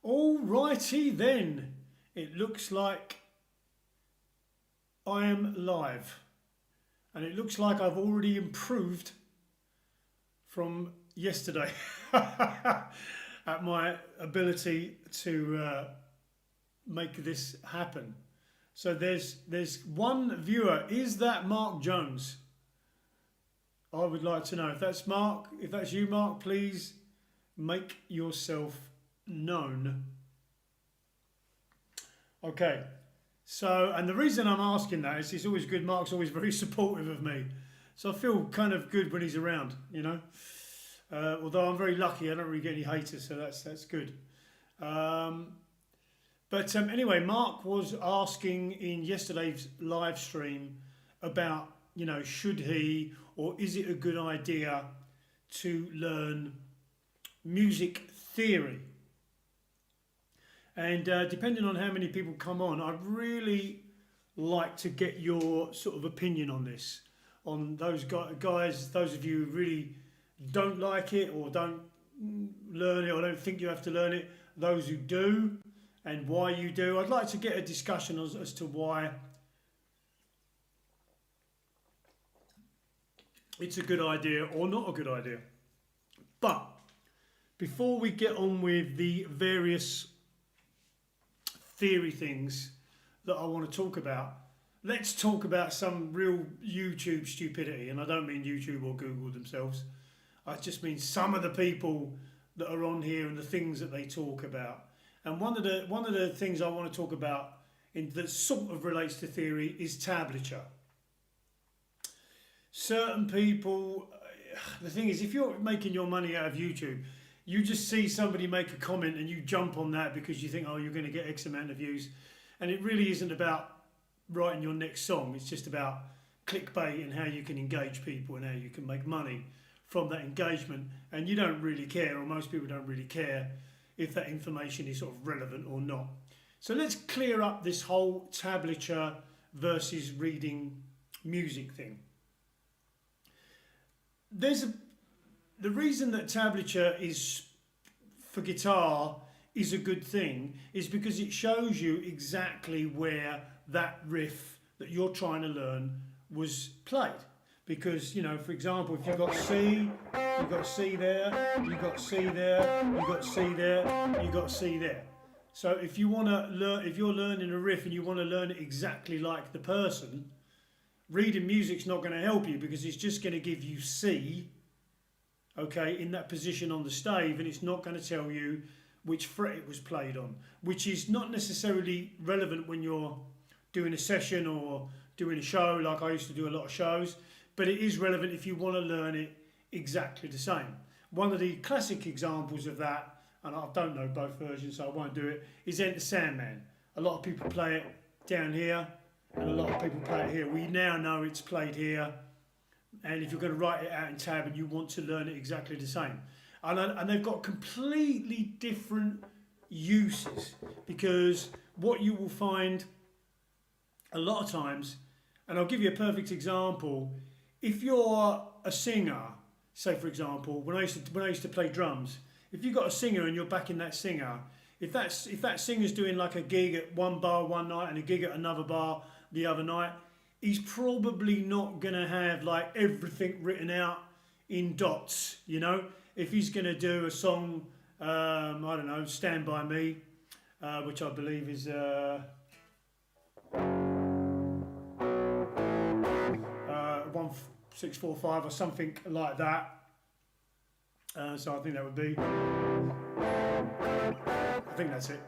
All righty then. It looks like I am live. And it looks like I've already improved from yesterday at my ability to make this happen. So there's one viewer. Is that Mark Jones? I would like to know. If that's Mark, if that's you, Mark, please make yourself known. Okay. So, and the reason I'm asking that is it's always good. Mark's always very supportive of me. So I feel kind of good when he's around, you know. Although I'm very lucky, I don't really get any haters, so that's good. But anyway, Mark was asking in yesterday's live stream about, you know, should he or is it a good idea to learn music theory? And depending on how many people come on, I'd really like to get your sort of opinion on this. On those guys, those of you who really don't like it or don't learn it or don't think you have to learn it, those who do and why you do. I'd like to get a discussion as to why it's a good idea or not a good idea. But before we get on with the various theory things that I want to talk about, let's talk about some real YouTube stupidity. And I don't mean YouTube or Google themselves. I just mean some of the people that are on here and the things that they talk about. And one of the things I want to talk about that sort of relates to theory is tablature. Certain people, the thing is, if you're making your money out of YouTube, you just see somebody make a comment and you jump on that because you think, oh, you're going to get X amount of views. And it really isn't about writing your next song. It's just about clickbait and how you can engage people and how you can make money from that engagement. And you don't really care, or most people don't really care, if that information is sort of relevant or not. So let's clear up this whole tablature versus reading music thing. The reason that tablature is for guitar is a good thing is because it shows you exactly where that riff that you're trying to learn was played. Because, you know, for example, if you've got C, you've got C there, you've got C there, you've got C there, you've got C there. So if you want to learn, if you're learning a riff and you want to learn it exactly like the person, reading music's not going to help you because it's just going to give you C, okay, in that position on the stave, and it's not going to tell you which fret it was played on, which is not necessarily relevant when you're doing a session or doing a show, like I used to do a lot of shows, but it is relevant if you want to learn it exactly the same. One of the classic examples of that, and I don't know both versions so I won't do it, is Enter Sandman. A lot of people play it down here and a lot of people play it here. We now know it's played here, and if you're going to write it out in tab and you want to learn it exactly the same. And they've got completely different uses, because what you will find a lot of times, and I'll give you a perfect example, if you're a singer, say for example, when I used to play drums, if you've got a singer and you're backing that singer, if that singer's doing like a gig at one bar one night and a gig at another bar the other night, he's probably not going to have like everything written out in dots, you know. If he's going to do a song, I don't know, Stand By Me, which I believe is 1645 or something like that. So I think that would be, I think that's it.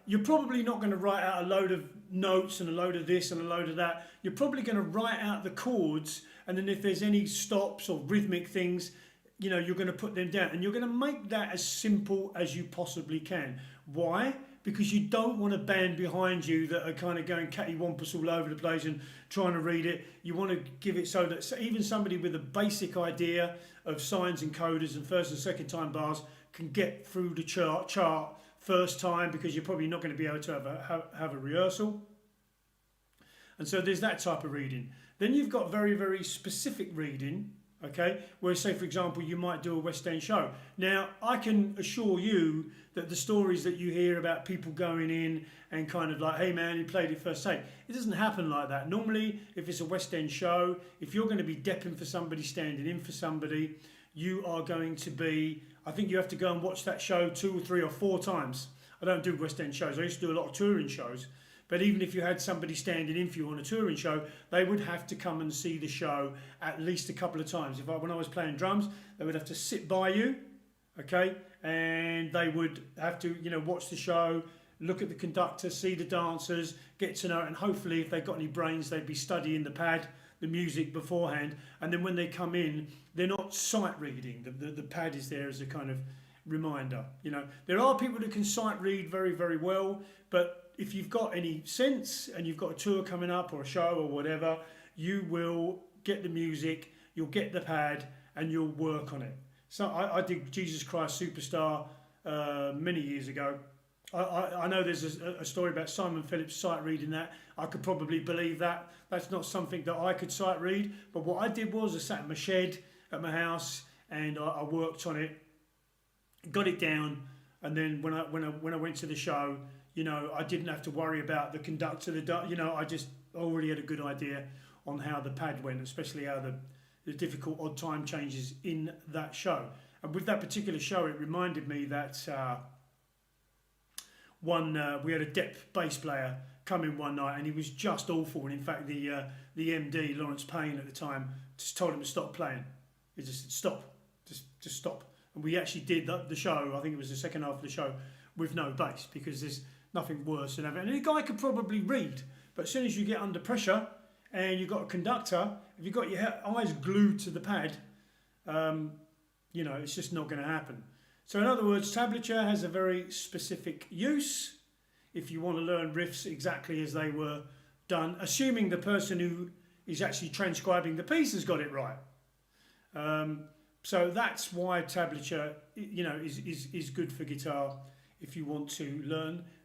You're probably not going to write out a load of notes and a load of this and a load of that. You're probably going to write out the chords, and then if there's any stops or rhythmic things, you know, you're going to put them down, and you're going to make that as simple as you possibly can. Why? Because you don't want a band behind you that are kind of going cattywampus all over the place and trying to read it. You want to give it so that even somebody with a basic idea of signs and coders and first and second time bars can get through the chart first time, because you're probably not going to be able to have a rehearsal. And so there's that type of reading. Then you've got very, very specific reading, Okay, where say for example you might do a West End show. Now I can assure you that the stories that you hear about people going in and kind of like, hey man, he played it first take, it doesn't happen like that. Normally if it's a West End show, if you're going to be depping for somebody, standing in for somebody, you are going to be, I think you have to go and watch that show 2 or 3 or 4 times. I don't do West End shows, I used to do a lot of touring shows. But even if you had somebody standing in for you on a touring show, they would have to come and see the show at least a couple of times. When I was playing drums, they would have to sit by you, okay, and they would have to, watch the show, look at the conductor, see the dancers, get to know it, and hopefully if they've got any brains, they'd be studying the pad, the music beforehand, and then when they come in, they're not sight reading. The pad is there as a kind of reminder. There are people that can sight read very, very well, but if you've got any sense and you've got a tour coming up or a show or whatever, you will get the music, you'll get the pad, and you'll work on it. So I did Jesus Christ Superstar many years ago. I know there's a story about Simon Phillips sight reading that. I could probably believe that. That's not something that I could sight read. But what I did was I sat in my shed at my house and I worked on it, got it down, and then when I went to the show, I didn't have to worry about the conductor. I just already had a good idea on how the pad went, especially how the difficult odd time changes in that show. And with that particular show, it reminded me that we had a depth bass player come in one night, and he was just awful. And in fact, the MD, Lawrence Payne at the time, just told him to stop playing. He just said, stop, just stop. And we actually did the show, I think it was the second half of the show, with no bass, because there's nothing worse than having. And the guy could probably read, but as soon as you get under pressure and you've got a conductor, if you've got your eyes glued to the pad, it's just not going to happen. So in other words, tablature has a very specific use if you want to learn riffs exactly as they were done, assuming the person who is actually transcribing the piece has got it right. So that's why tablature, is good for guitar if you want to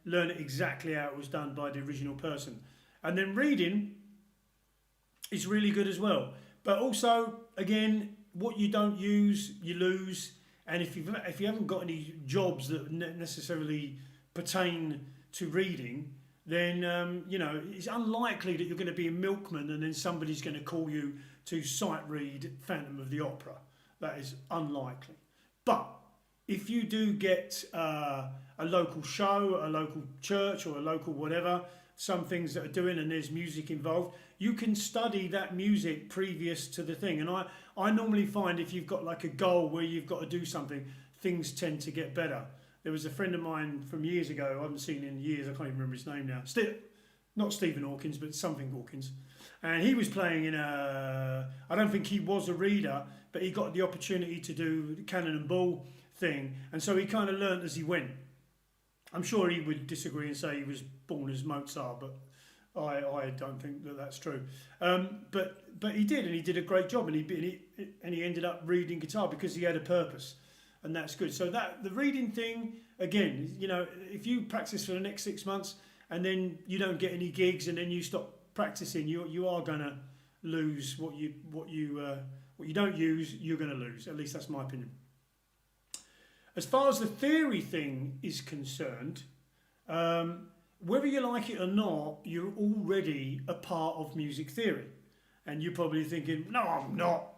learn it exactly how it was done by the original person. And then reading is really good as well. But also, again, what you don't use, you lose. And if you haven't got any jobs that necessarily pertain to reading, then it's unlikely that you're going to be a milkman and then somebody's going to call you to sight read Phantom of the Opera. That is unlikely. But if you do get a local show, a local church or a local whatever, some things that are doing and there's music involved, you can study that music previous to the thing. And I normally find if you've got like a goal where you've got to do something, things tend to get better. There was a friend of mine from years ago, I haven't seen in years, I can't even remember his name now. Not Stephen Hawkins, but something Hawkins. And he was playing in I don't think he was a reader, but he got the opportunity to do the cannon and ball thing. And so he kind of learnt as he went. I'm sure he would disagree and say he was born as Mozart, but I don't think that that's true. But he did, and he did a great job, and he ended up reading guitar because he had a purpose, and that's good. So that the reading thing, again, if you practice for the next 6 months and then you don't get any gigs and then you stop practicing, you are gonna lose what you don't use. You're gonna lose. At least that's my opinion. As far as the theory thing is concerned, whether you like it or not, you're already a part of music theory. And you're probably thinking, no, I'm not.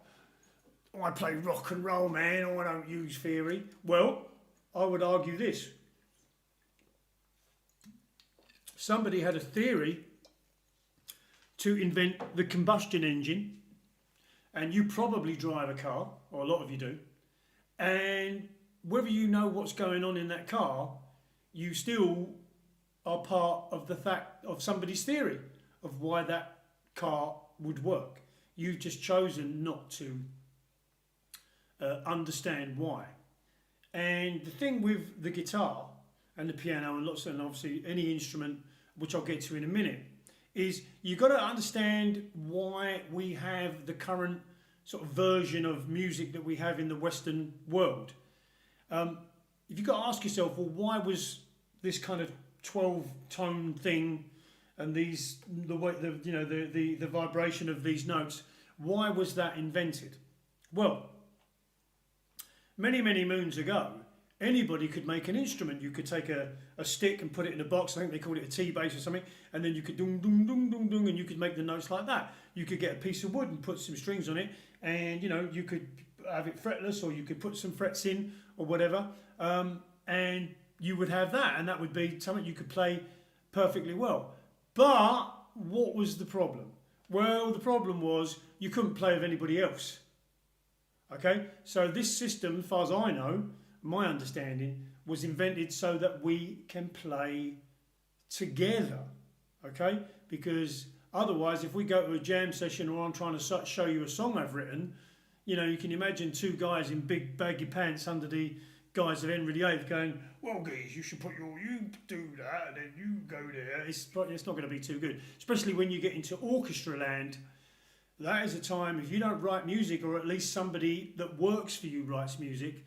I play rock and roll, man. I don't use theory. Well, I would argue this. Somebody had a theory to invent the combustion engine, and you probably drive a car, or a lot of you do, and whether you know what's going on in that car, you still are part of the fact of somebody's theory of why that car would work. You've just chosen not to understand why. And the thing with the guitar and the piano and obviously any instrument, which I'll get to in a minute, is you've got to understand why we have the current sort of version of music that we have in the Western world. If you've got to ask yourself, well, why was this kind of 12-tone thing and the vibration of these notes, why was that invented? Well, many, many moons ago, anybody could make an instrument. You could take a stick and put it in a box. I think they called it a T-bass or something. And then you could dung, dung, dung, dung, dung, and you could make the notes like that. You could get a piece of wood and put some strings on it. And, you know, you could have it fretless, or you could put some frets in or whatever. And you would have that. And that would be something you could play perfectly well. But what was the problem? Well, the problem was you couldn't play with anybody else. Okay, so this system, as far as I know, my understanding, was invented so that we can play together. Okay, because otherwise, if we go to a jam session or I'm trying to show you a song I've written, you know, you can imagine two guys in big baggy pants under the guise of Henry VIII going, well, guys, you should you do that, and then you go there. It's not going to be too good, especially when you get into orchestra land. That is a time, if you don't write music, or at least somebody that works for you writes music,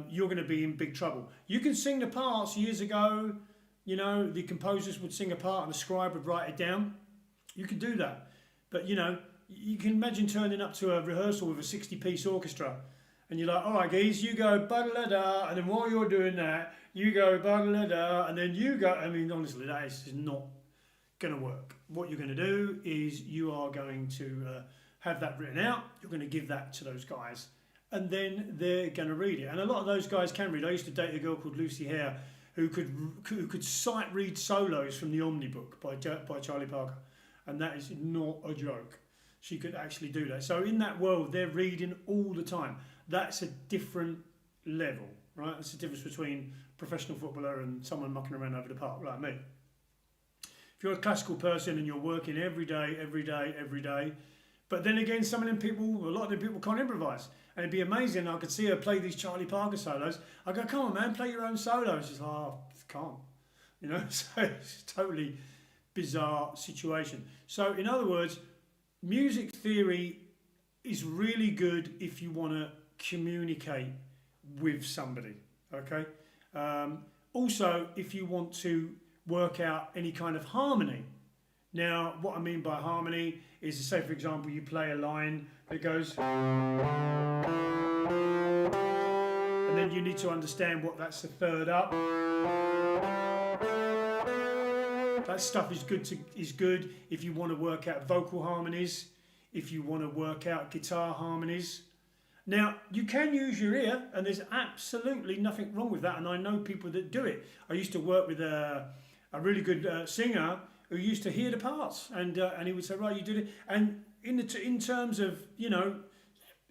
you're going to be in big trouble. You can sing the parts. Years ago, you know, the composers would sing a part and the scribe would write it down. You can do that. But, you know, you can imagine turning up to a rehearsal with a 60-piece orchestra and you're like, all right, guys, you go ba-da-da-da, and then while you're doing that, you go ba-da-da-da, and then you go. I mean, honestly, that is not going to work. What you're going to do is you are going to have that written out. You're going to give that to those guys, and then they're going to read it. And a lot of those guys can read. I used to date a girl called Lucy Hare who could sight read solos from the Omni book by Charlie Parker, and that is not a joke. She could actually do that. So in that world, they're reading all the time. That's a different level, right? That's the difference between a professional footballer and someone mucking around over the park like me. If you're a classical person and you're working every day, but then again, a lot of them people can't improvise. And it'd be amazing. I could see her play these Charlie Parker solos. I go, come on, man, play your own solos. She's like, oh, I can't. You know, so it's a totally bizarre situation. So in other words, music theory is really good if you want to communicate with somebody, okay? Also, if you want to work out any kind of harmony. Now, what I mean by harmony is, say, for example, you play a line that goes, and then you need to understand what that's the third up. That stuff is good if you want to work out vocal harmonies, if you want to work out guitar harmonies. Now, you can use your ear, and there's absolutely nothing wrong with that, and I know people that do it. I used to work with a really good singer who used to hear the parts, and he would say, right, you did it. And in terms of, you know,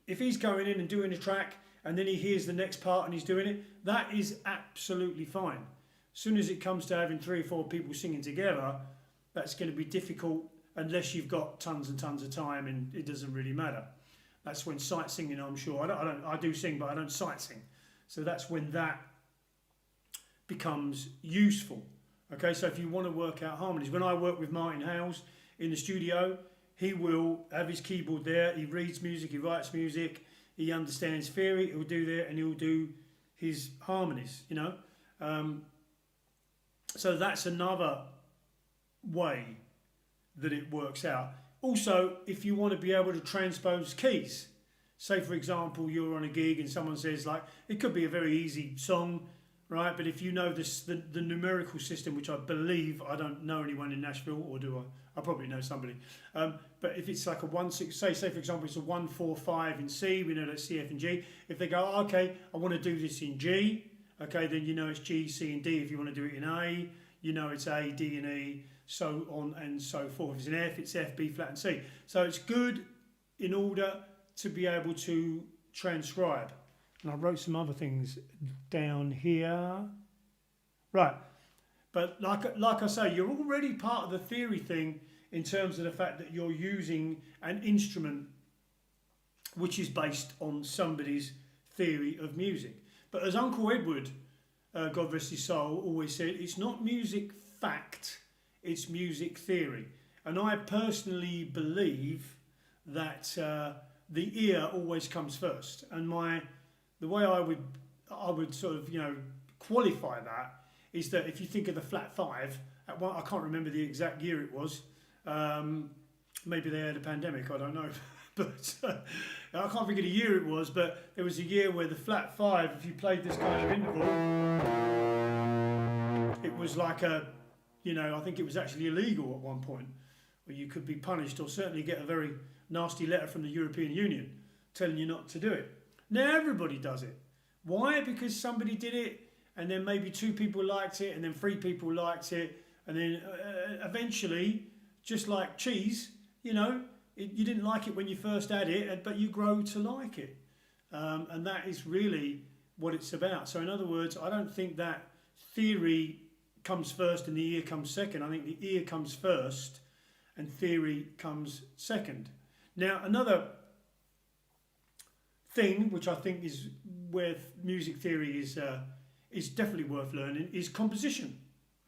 if he's going in and doing a track, and then he hears the next part and he's doing it, that is absolutely fine. As soon as it comes to having 3 or 4 people singing together, that's going to be difficult unless you've got tons and tons of time, and it doesn't really matter. That's when sight singing, I'm sure. I do sing, but I don't sight sing. So that's when that becomes useful. Okay, so if you want to work out harmonies, when I work with Martin Hales in the studio, he will have his keyboard there. He reads music, he writes music, he understands theory. He'll do that, and he'll do his harmonies. You know. So that's another way that it works out. Also, if you want to be able to transpose keys, say for example you're on a gig and someone says, like, it could be a very easy song, right? But if you know the numerical system, which I believe, I don't know anyone in Nashville, or do I? I probably know somebody. But if it's like a 1-6, say for example it's a 1-4-5 in C, we know that's C, F, and G. If they go, okay, I want to do this in G. Okay, then you know it's G, C, and D. If you want to do it in A, you know it's A, D, and E, so on and so forth. If it's an F, it's F, B flat, and C. So it's good in order to be able to transcribe. And I wrote some other things down here. Right, but like I say, you're already part of the theory thing in terms of the fact that you're using an instrument which is based on somebody's theory of music. But as Uncle Edward, God rest his soul, always said, it's not music fact, it's music theory. And I personally believe that the ear always comes first. And the way I would sort of, you know, qualify that is that if you think of the flat 5, I can't remember the exact year it was. Maybe they had a pandemic, I don't know. But I can't think of the year it was, but there was a year where the flat 5, if you played this kind of interval, it was like a, you know, I think it was actually illegal at one point, where you could be punished or certainly get a very nasty letter from the European Union telling you not to do it. Now everybody does it. Why? Because somebody did it, and then maybe 2 people liked it, and then 3 people liked it, and then eventually, just like cheese, you know, you didn't like it when you first had it, but you grow to like it. And that is really what it's about. So in other words, I don't think that theory comes first and the ear comes second. I think the ear comes first and theory comes second. Now, another thing which I think is where music theory is definitely worth learning is composition.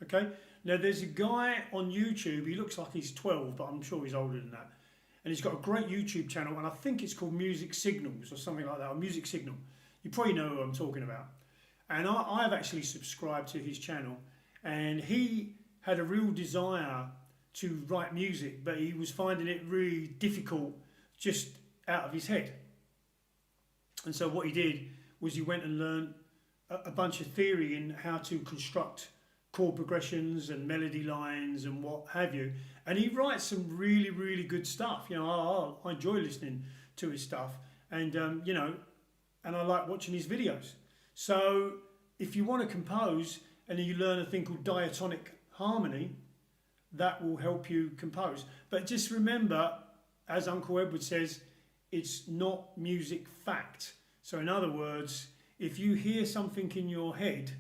Okay? Now, there's a guy on YouTube, he looks like he's 12, but I'm sure he's older than that. And he's got a great YouTube channel, and I think it's called Music Signals or something like that, or Music Signal. You probably know who I'm talking about. And I've actually subscribed to his channel, and he had a real desire to write music, but he was finding it really difficult just out of his head. And so what he did was he went and learned a bunch of theory in how to construct chord progressions and melody lines and what have you. And he writes some really, really good stuff. You know, I enjoy listening to his stuff, and you know, and I like watching his videos. So if you want to compose and you learn a thing called diatonic harmony, that will help you compose. But just remember, as Uncle Edward says, it's not music fact. So in other words, if you hear something in your head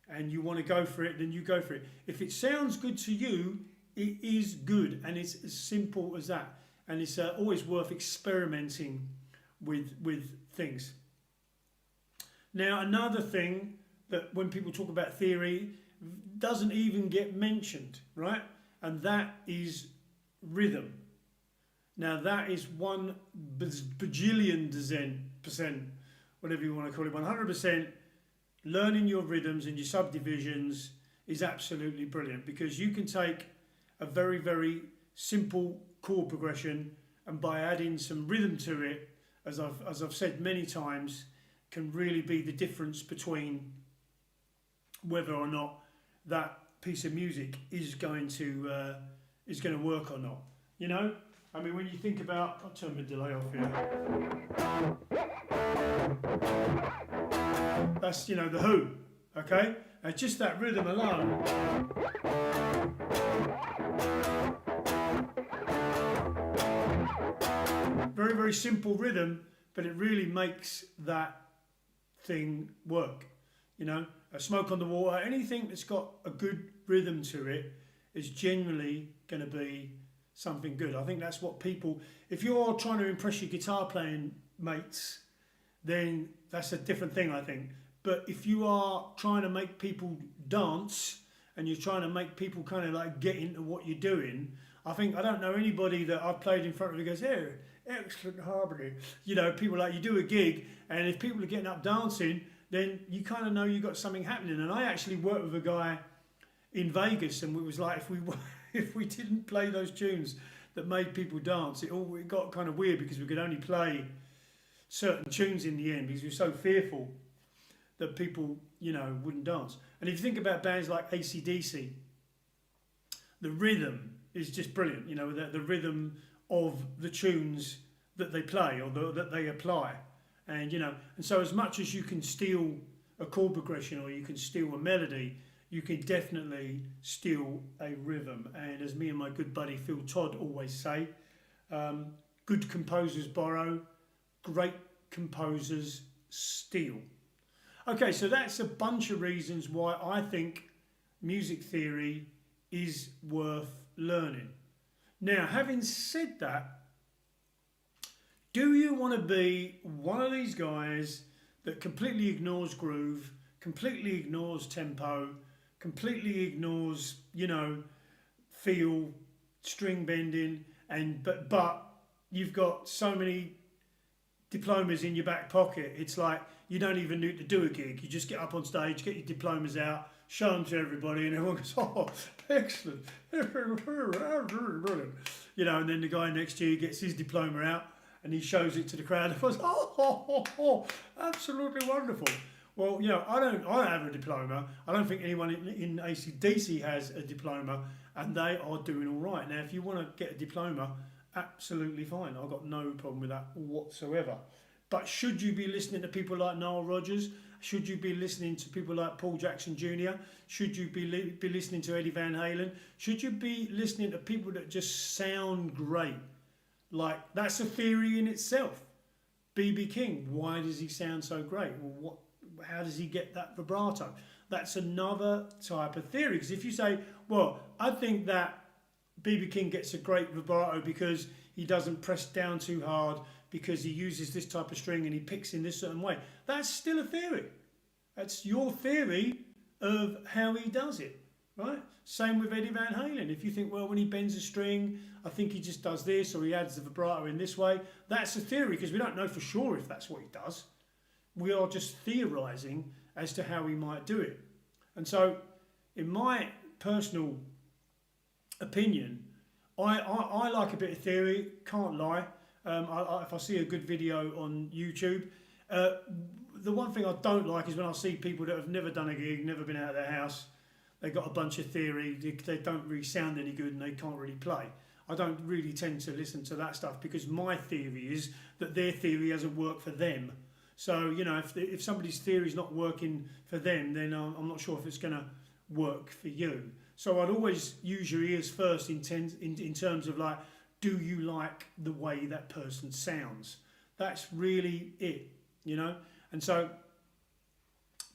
and you want to go for it, then you go for it. If it sounds good to you, it is good, and it's as simple as that. And it's always worth experimenting with things. Now, another thing that when people talk about theory doesn't even get mentioned, right? And that is rhythm. Now, that is 1 bajillion %, whatever you want to call it, 100%. Learning your rhythms and your subdivisions is absolutely brilliant, because you can take a very, very simple chord progression, and by adding some rhythm to it, as I've said many times, can really be the difference between whether or not that piece of music is going to work or not. You know, I mean, when you think about, I'll turn the delay off here. That's, you know, the Who. Okay, and just that rhythm alone. Very, very simple rhythm, but it really makes that thing work. You know, a Smoke on the Water, anything that's got a good rhythm to it is generally going to be something good. I think that's what people, if you're trying to impress your guitar playing mates, then that's a different thing, I think. But if you are trying to make people dance and you're trying to make people kind of like get into what you're doing, I don't know anybody that I've played in front of who goes, "Hey, excellent harmony." You know, people like, you do a gig, and if people are getting up dancing, then you kind of know you've got something happening. And I actually worked with a guy in Vegas, and it was like, if we didn't play those tunes that made people dance, it got kind of weird, because we could only play certain tunes in the end because we were so fearful that people, you know, wouldn't dance. And if you think about bands like AC/DC, the rhythm is just brilliant. You know, the rhythm of the tunes that they play or that they apply. And, you know, and so as much as you can steal a chord progression or you can steal a melody, you can definitely steal a rhythm. And as me and my good buddy Phil Todd always say, good composers borrow, great composers steal. Okay, so that's a bunch of reasons why I think music theory is worth learning. Now, having said that, do you want to be one of these guys that completely ignores groove, completely ignores tempo, completely ignores, you know, feel, string bending, and but you've got so many diplomas in your back pocket, it's like you don't even need to do a gig. You just get up on stage, get your diplomas out, show them to everybody, and everyone goes, "Oh, excellent." You know, and then the guy next to you gets his diploma out, and he shows it to the crowd. I was, oh, absolutely wonderful. Well, you know, I don't have a diploma. I don't think anyone in AC/DC has a diploma, and they are doing all right. Now, if you want to get a diploma, absolutely fine. I've got no problem with that whatsoever. But should you be listening to people like Nile Rodgers? Should you be listening to people like Paul Jackson Jr.? Should you be listening to Eddie Van Halen? Should you be listening to people that just sound great? Like, that's a theory in itself. B.B. King, why does he sound so great? Well, how does he get that vibrato? That's another type of theory. Because if you say, well, I think that B.B. King gets a great vibrato because he doesn't press down too hard, because he uses this type of string and he picks in this certain way. That's still a theory. That's your theory of how he does it, right? Same with Eddie Van Halen. If you think, well, when he bends a string, I think he just does this, or he adds the vibrato in this way, that's a theory, because we don't know for sure if that's what he does. We are just theorising as to how he might do it. And so, in my personal opinion, I like a bit of theory, can't lie. If I see a good video on YouTube, the one thing I don't like is when I see people that have never done a gig, never been out of their house, they've got a bunch of theory, they don't really sound any good and they can't really play. I don't really tend to listen to that stuff, because my theory is that their theory hasn't worked for them. So, you know, if somebody's theory is not working for them, then I'm not sure if it's going to work for you. So I'd always use your ears first in terms of, like, do you like the way that person sounds? That's really it, you know? And so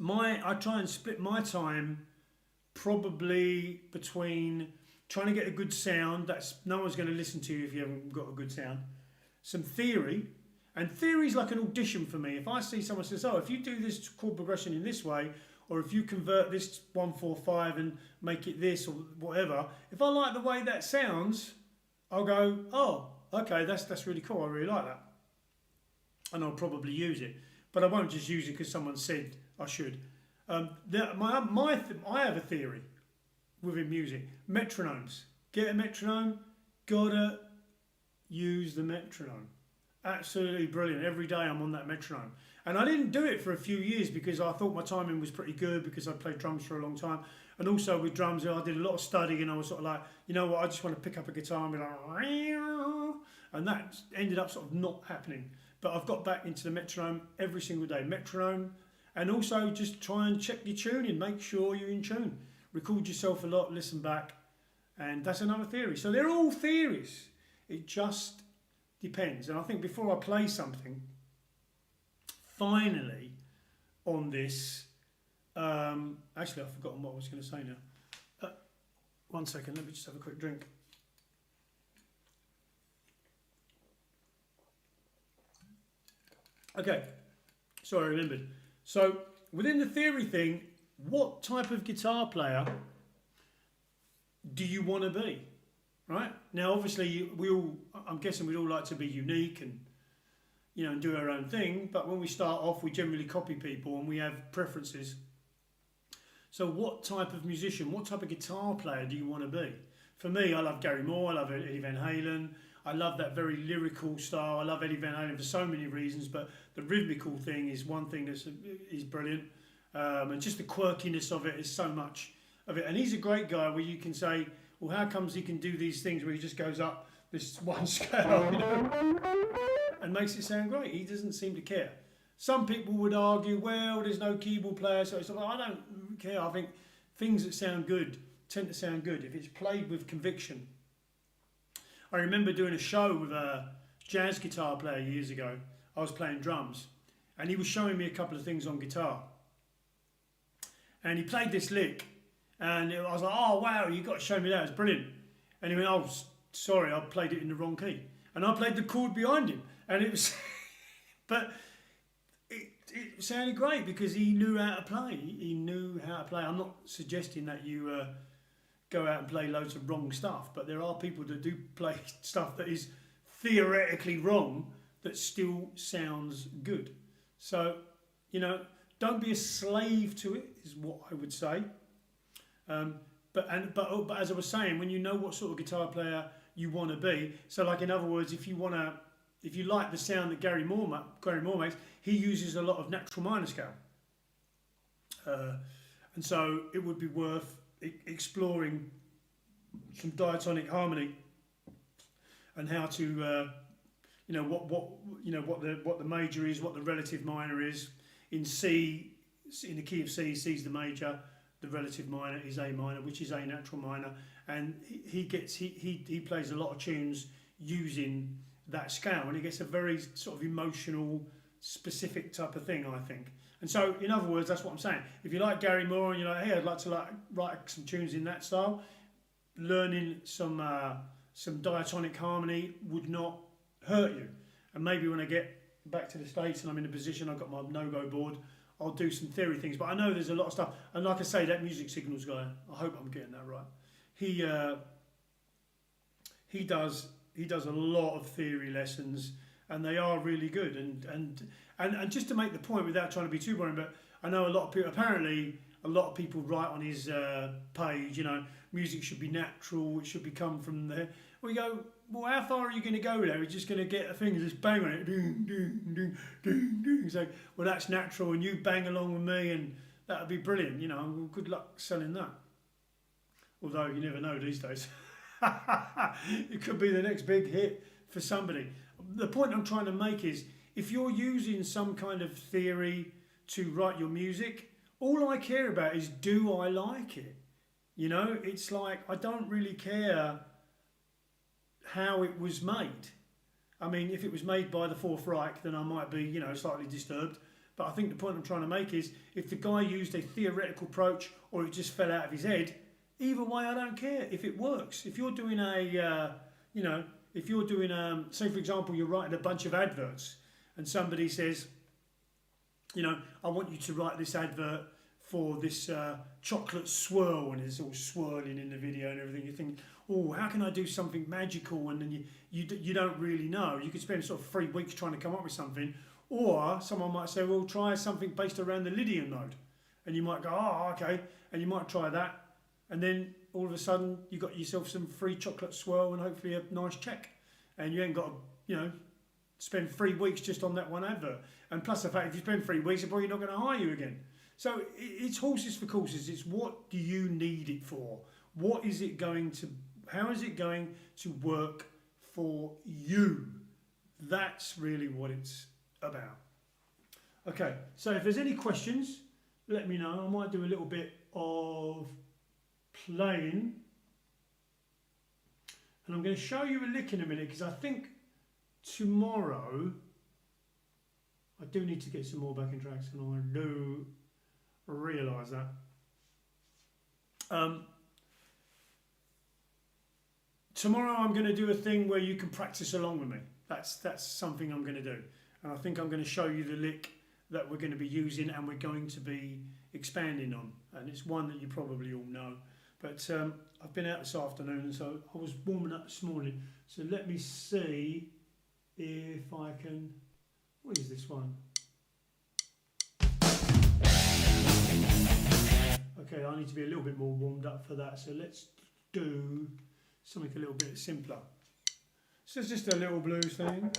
I try and split my time probably between trying to get a good sound, that's no one's going to listen to you if you haven't got a good sound, some theory, and theory is like an audition for me. If I see someone says, oh, if you do this chord progression in this way, or if you convert this 1-4-5 and make it this or whatever, if I like the way that sounds, I'll go, oh, okay, that's really cool, I really like that. And I'll probably use it. But I won't just use it because someone said I should. I have a theory within music. Metronomes. Get a metronome, gotta use the metronome. Absolutely brilliant. Every day I'm on that metronome. And I didn't do it for a few years because I thought my timing was pretty good, because I played drums for a long time. And also with drums, I did a lot of studying, and I was sort of like, you know what, I just want to pick up a guitar and be like, and that ended up sort of not happening. But I've got back into the metronome every single day. Metronome, and also just try and check your tuning, make sure you're in tune. Record yourself a lot, listen back, and that's another theory. So they're all theories. It just depends. And I think before I play something, finally, on this, actually I've forgotten what I was going to say now. 1 second, let me just have a quick drink. Okay, so I remembered. So within the theory thing, what type of guitar player do you want to be? Right? Now, obviously, I'm guessing we'd all like to be unique and, you know, and do our own thing. But when we start off, we generally copy people and we have preferences. So what type of musician, what type of guitar player do you want to be? For me, I love Gary Moore, I love Eddie Van Halen. I love that very lyrical style. I love Eddie Van Halen for so many reasons, but the rhythmical thing is one thing that is brilliant. And just the quirkiness of it is so much of it. And he's a great guy where you can say, well, how comes he can do these things where he just goes up this one scale, you know, and makes it sound great? He doesn't seem to care. Some people would argue, well, there's no keyboard player, so it's like, I don't care. I think things that sound good tend to sound good if it's played with conviction. I remember doing a show with a jazz guitar player years ago. I was playing drums, and he was showing me a couple of things on guitar. And he played this lick, and I was like, oh, wow, you've got to show me that, it's brilliant. And he went, oh, sorry, I played it in the wrong key. And I played the chord behind him, and it was, but it sounded great because he knew how to play. He knew how to play. I'm not suggesting that you go out and play loads of wrong stuff, but there are people that do play stuff that is theoretically wrong that still sounds good. So, you know, don't be a slave to it, is what I would say. But as I was saying, when you know what sort of guitar player you want to be, so like in other words, if you want to if you like the sound that Gary Moore makes, he uses a lot of natural minor scale. And so it would be worth exploring some diatonic harmony and how to, what the major is, what the relative minor is. In C, in the key of C, C is the major. The relative minor is A minor, which is A natural minor, and he plays a lot of tunes using that scale, and he gets a very sort of emotional, specific type of thing, I think. And so, in other words, that's what I'm saying. If you like Gary Moore and you're like, hey, I'd like to write some tunes in that style, learning some diatonic harmony would not hurt you. And maybe when I get back to the States and I'm in a position, I've got my no-go board, I'll do some theory things. But I know there's a lot of stuff. And like I say, that music signals guy, I hope I'm getting that right. He does a lot of theory lessons, and they are really good. And just to make the point without trying to be too boring, but I know a lot of people, apparently a lot of people write on his page, music should be natural, it should come from there. We go, well, how far are you going to go there? We're just going to get a thing, just bang on it, ding, ding, ding, ding, ding. So, well, that's natural, and you bang along with me, and that would be brilliant. Good luck selling that. Although you never know these days. It could be the next big hit for somebody. The point I'm trying to make is, if you're using some kind of theory to write your music, all I care about is, do I like it? It's like, I don't really care how it was made. I mean, if it was made by the Fourth Reich, then I might be, slightly disturbed. But I think the point I'm trying to make is, if the guy used a theoretical approach or it just fell out of his head, either way, I don't care if it works. If you're doing say for example, you're writing a bunch of adverts and somebody says, I want you to write this advert for this chocolate swirl, and it's all swirling in the video and everything. You think, oh, how can I do something magical? And then you don't really know. You could spend sort of 3 weeks trying to come up with something. Or someone might say, well, try something based around the Lydian mode. And you might go, oh, okay. And you might try that. And then all of a sudden, you got yourself some free chocolate swirl and hopefully a nice check. And you ain't got to, spend 3 weeks just on that one advert. And plus the fact, if you spend 3 weeks, they're probably not going to hire you again. So it's horses for courses. It's what do you need it for? How is it going to work for you? That's really what it's about. Okay, so if there's any questions, let me know. I might do a little bit of playing, and I'm going to show you a lick in a minute, because I think tomorrow I do need to get some more backing tracks, and I do realise that. Tomorrow I'm going to do a thing where you can practice along with me. That's something I'm going to do, and I think I'm going to show you the lick that we're going to be using and we're going to be expanding on, and it's one that you probably all know. But I've been out this afternoon, and so I was warming up this morning. So let me see if I can. What is this one? Okay, I need to be a little bit more warmed up for that. So let's do something a little bit simpler. So it's just a little blues thing.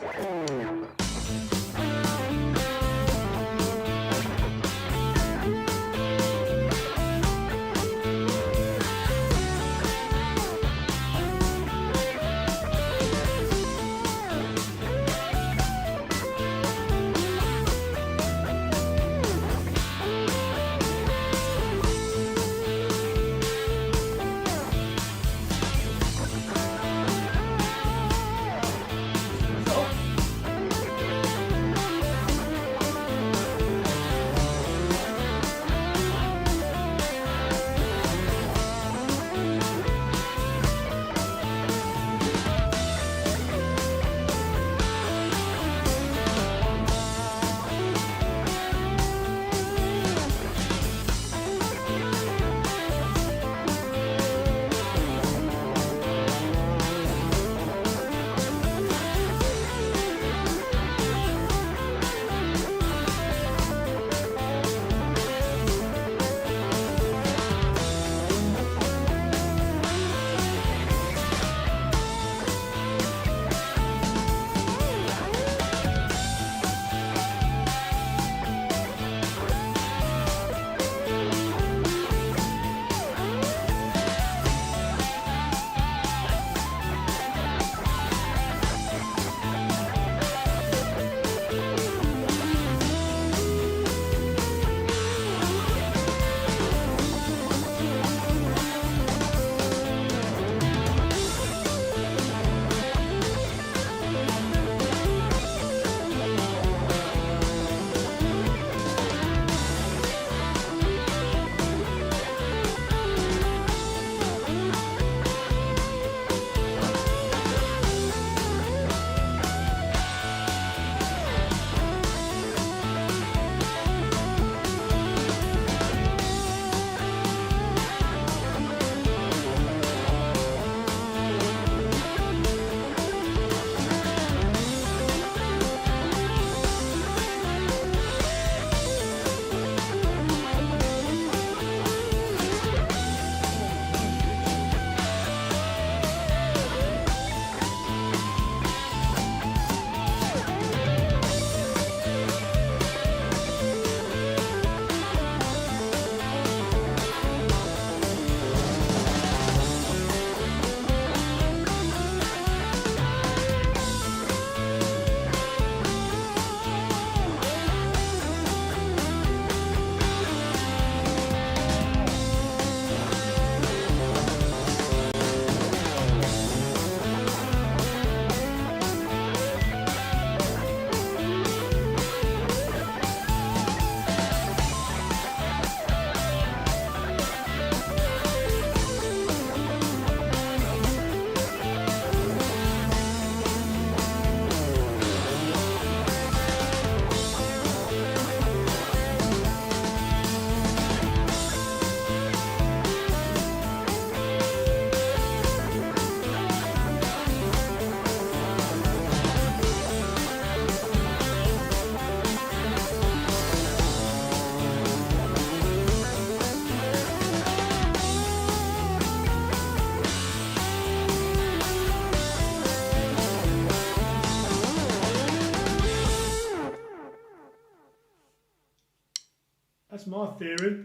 That's my theory.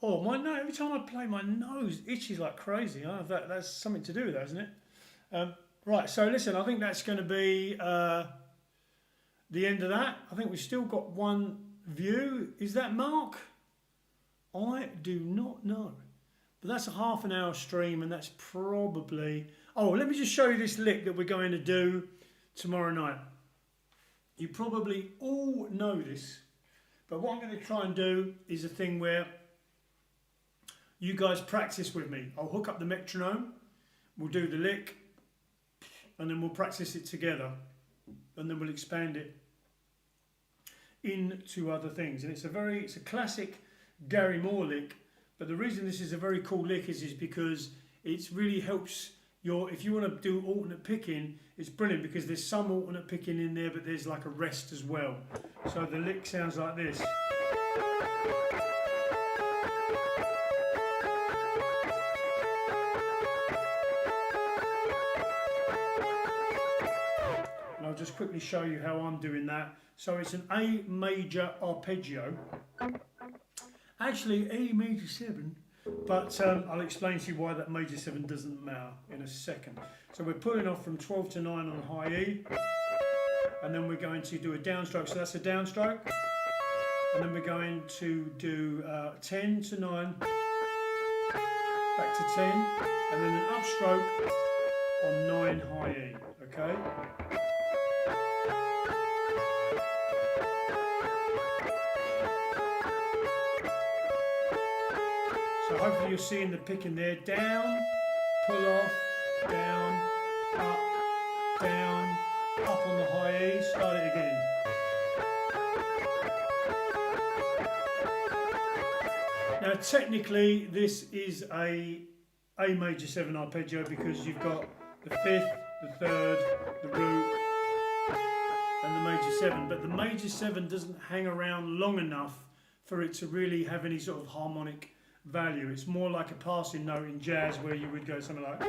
Oh, my nose, every time I play, my nose itches like crazy. I don't know if that's something to do with that, isn't it? Right, so listen, I think that's going to be the end of that. I think we've still got one view. Is that Mark? I do not know. But that's a half an hour stream, and that's probably... Oh, let me just show you this lick that we're going to do tomorrow night. You probably all know this, but what I'm going to try and do is a thing where you guys practice with me. I'll hook up the metronome, we'll do the lick, and then we'll practice it together, and then we'll expand it into other things. And it's a classic Gary Moore lick, but the reason this is a very cool lick is because it really helps if you want to do alternate picking, it's brilliant because there's some alternate picking in there, but there's like a rest as well. So the lick sounds like this. And I'll just quickly show you how I'm doing that. So it's an A major arpeggio. Actually, A major 7. But I'll explain to you why that major 7 doesn't matter in a second. So we're pulling off from 12 to 9 on high E, and then we're going to do a downstroke. So that's a downstroke, and then we're going to do 10 to 9, back to 10, and then an upstroke on 9 high E. Okay. So hopefully you're seeing the picking there. Down, pull off, down, up on the high E, start it again. Now technically this is a major 7 arpeggio because you've got the 5th, the 3rd, the root, and the major 7. But the major 7 doesn't hang around long enough for it to really have any sort of harmonic value. It's more like a passing note in jazz where you would go something like... Now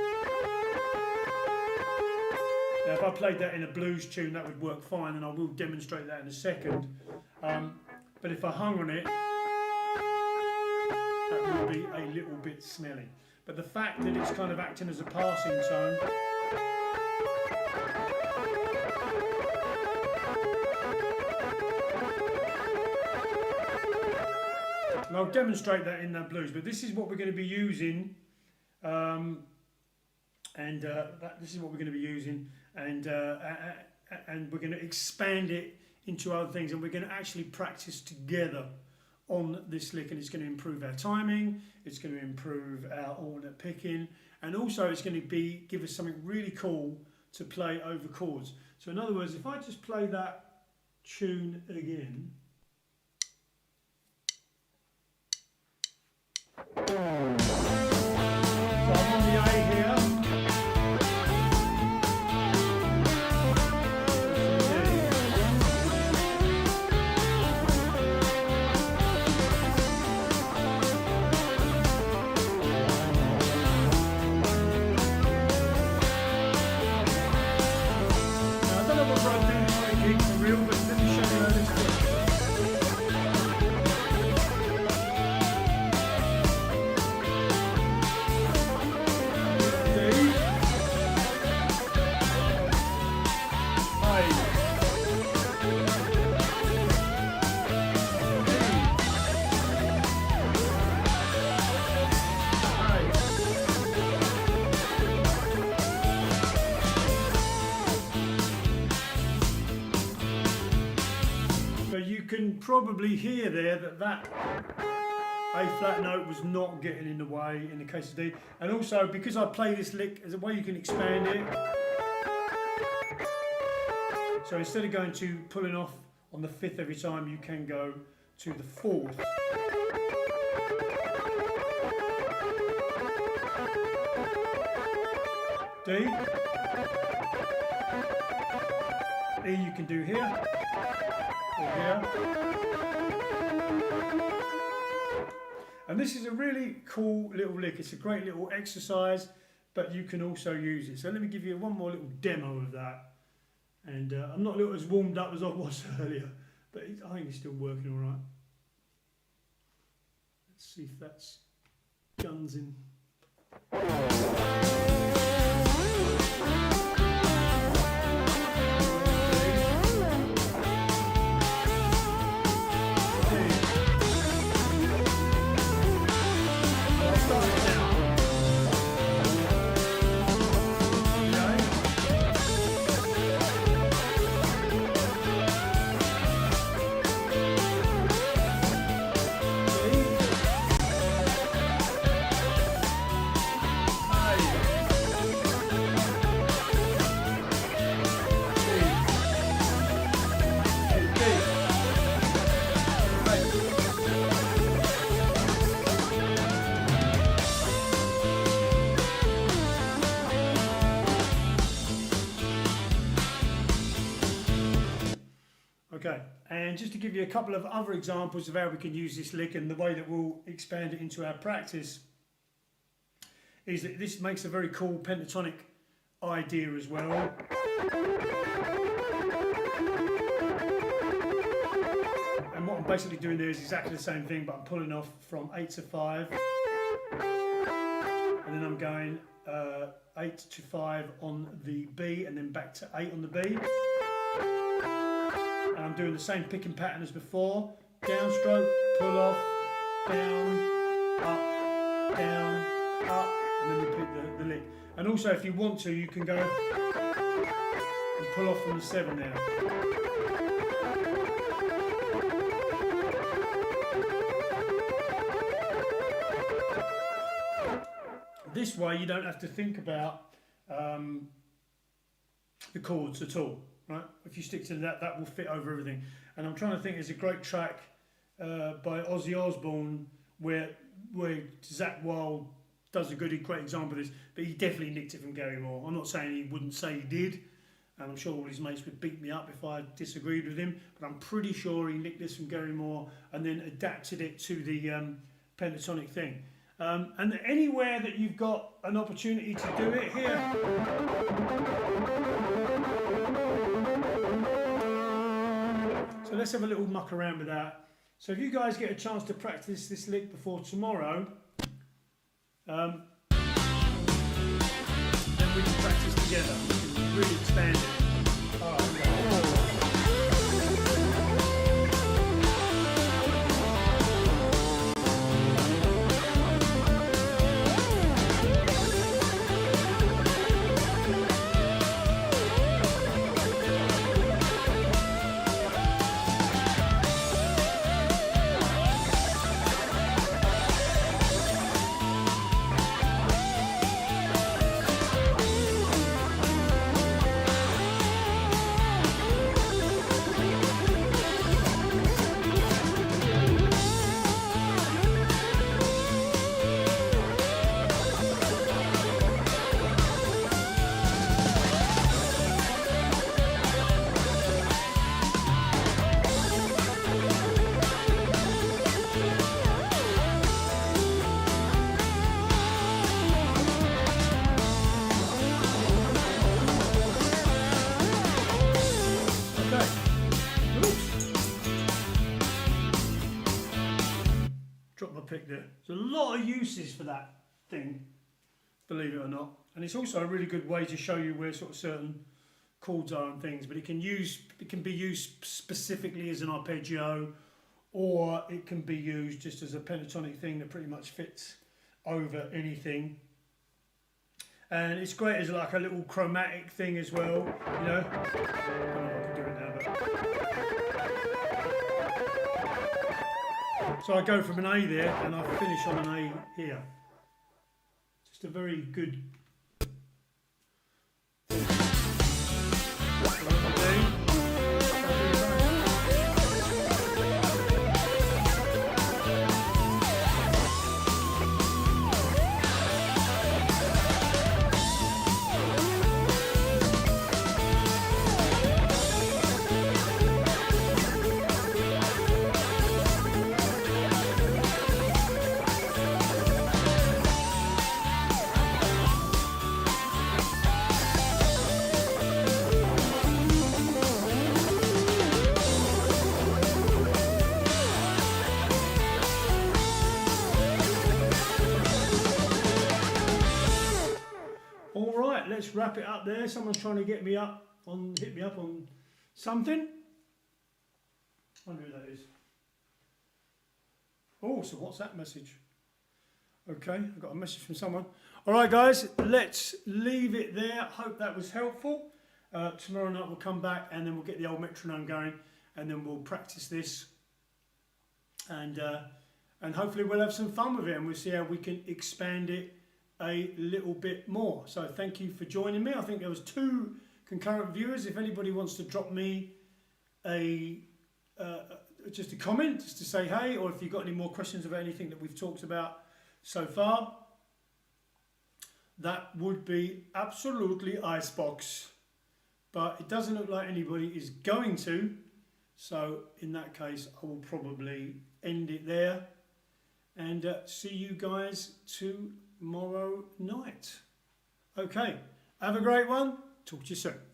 if I played that in a blues tune that would work fine, and I will demonstrate that in a second. But if I hung on it, that would be a little bit smelly. But the fact that it's kind of acting as a passing tone... And I'll demonstrate that in that blues, but this is what we're going to be using, this is what we're going to be using, and we're going to expand it into other things, and we're going to actually practice together on this lick, and it's going to improve our timing, it's going to improve our alternate picking, and also it's going to give us something really cool to play over chords. So in other words, if I just play that tune again. So I'm on the A here. Now, I don't know what I'm doing this week for real, but let me show you how this works. Probably hear there that A flat note was not getting in the way in the case of D, and also because I play this lick as a way you can expand it. So instead of going to pulling off on the 5th every time, you can go to the 4th. D. E you can do here. Here. And this is a really cool little lick. It's a great little exercise, but you can also use it. So let me give you one more little demo of that. And I'm not as warmed up as I was earlier, but I think it's still working all right. Let's see if that's guns in. Okay, and just to give you a couple of other examples of how we can use this lick and the way that we'll expand it into our practice, is that this makes a very cool pentatonic idea as well. And what I'm basically doing there is exactly the same thing, but I'm pulling off from 8 to 5, and then I'm going 8 to 5 on the B, and then back to 8 on the B. And I'm doing the same picking pattern as before. Downstroke, pull off, down, up, and then repeat the lick. And also if you want to, you can go and pull off from the 7 now. This way you don't have to think about the chords at all. Right? If you stick to that, that will fit over everything. And I'm trying to think, there's a great track by Ozzy Osbourne where Zakk Wylde does a great example of this, but he definitely nicked it from Gary Moore. I'm not saying he wouldn't say he did, and I'm sure all his mates would beat me up if I disagreed with him, but I'm pretty sure he nicked this from Gary Moore and then adapted it to the pentatonic thing. And anywhere that you've got an opportunity to do it, here. So let's have a little muck around with that. So if you guys get a chance to practice this lick before tomorrow, then we can practice together. We can really expand it. All right, okay. Pick there. There's a lot of uses for that thing, believe it or not, and it's also a really good way to show you where sort of certain chords are and things. But it can be used specifically as an arpeggio, or it can be used just as a pentatonic thing that pretty much fits over anything. And it's great as like a little chromatic thing as well, you know. I don't know if I can do it now, but. So I go from an A there and I finish on an A here. Just a very good. let's wrap it up there. Someone's trying to hit me up on something. I wonder who that is. Oh, so what's that message? Okay, I've got a message from someone. All right, guys, let's leave it there. Hope that was helpful. Tomorrow night we'll come back and then we'll get the old metronome going and then we'll practice this. And hopefully we'll have some fun with it and we'll see how we can expand it a little bit more. So thank you for joining me. I think there was 2 concurrent viewers. If anybody wants to drop me just a comment, just to say hey, or if you've got any more questions about anything that we've talked about so far, that would be absolutely icebox. But it doesn't look like anybody is going to. So in that case, I will probably end it there and see you guys tomorrow night. Okay, have a great one. Talk to you soon.